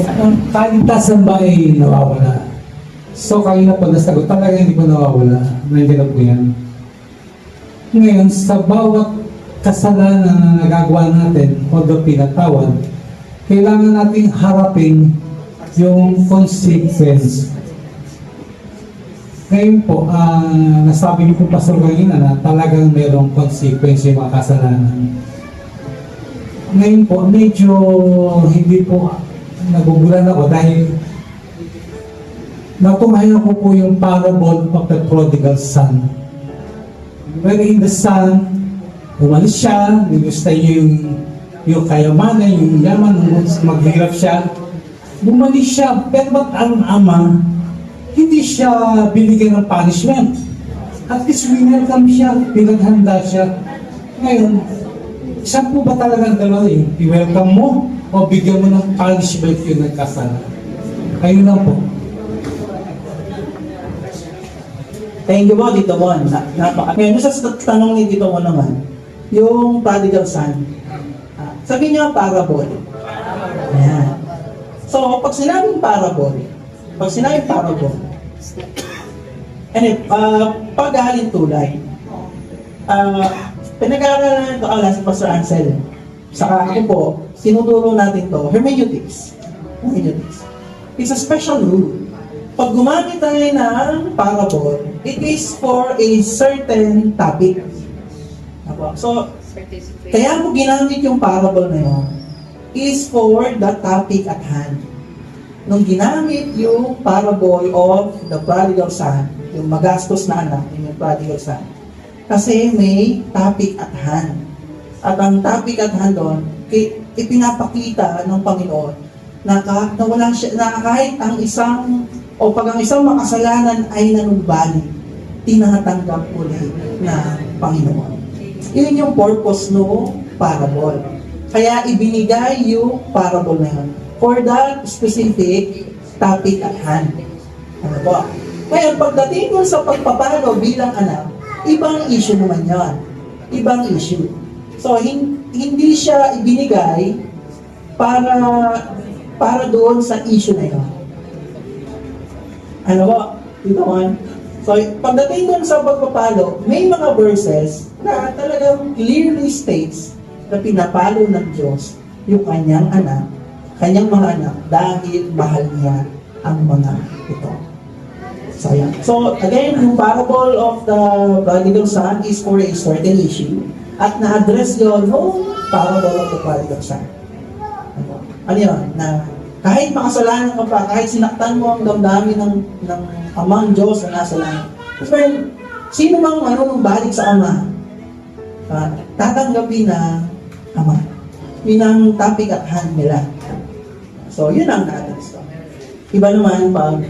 Ang kaligtasan ba ay nawawala? So, kanina po nasagot, talaga hindi po nawawala. Nandiyan po yan. Ngayon, sa bawat kasalanan na nagagawa natin, although pinatawad, kailangan nating harapin yung consequence. Ngayon po, nasabi niyo po Pastor kanina na talagang mayroong consequence yung mga kasalanan. Ngayon po, medyo hindi po nagugulan ako dahil natumayan ko po yung parable of the prodigal son. When in the son, umalis siya, ginusta yung kayamanan, yung yaman, maghirap siya. Bumalik siya, pero ba't ang ama, hindi siya binigyan ng punishment? At least winelcome siya, pinaghanda siya. Ngayon, saan po ba talagang dalawa yun? I-welcome mo o bigyan mo ng punishment yung nagkasala? Kayo lang po. Thank you po, Tito Mon. Ngayon, sa tanong ni Tito Mon naman, yung prodigal son, sabi niya parable. Ayan. So, pag sinabing parable, paghahalin tulay, pinag-aaralan ito si Pastor Ansel. Saka ako po, sinuturo natin to hermeneutics. It's a special rule. Pag gumamit tayo ng parable, it is for a certain topic. So, kaya mo ginamit yung parable na yun is for the topic at hand. Nung ginamit yung parable of the prodigal son, yung magastos na anak, yung prodigal son, kasi may topic at hand. At ang topic at hand doon, ipinapakita ng Panginoon na wala siya, na kahit ang isang pag ang isang makasalanan ay nanumbalik, tinatanggap ulit na Panginoon. Yun yung purpose no parable. Kaya ibinigay yung parable na yun for that specific topic at hand. Ano po? Kaya pagdating mo sa pagpapalo bilang anak, ibang issue naman yan. Ibang issue. So, hindi siya ibinigay para doon sa issue na yun. Ano po? Dito man. So, pagdating doon sa pagpapalo, may mga verses na talagang clearly states na pinapalo ng Diyos yung kanyang mga anak, dahil mahal niya ang mga ito. So, yan. So, again, yung parable of the prodigal son is for a certain issue at na-address yun no parable of the prodigal son. Ano yun? Na kahit makasalanan ka pa, kahit sinaktan mo ang damdamin ng amang Diyos na nasa langit. Well, sino mang balik sa ama, tatanggapin na ama. Yun ang topic at hand nila. So, yun ang na-address. Iba naman pag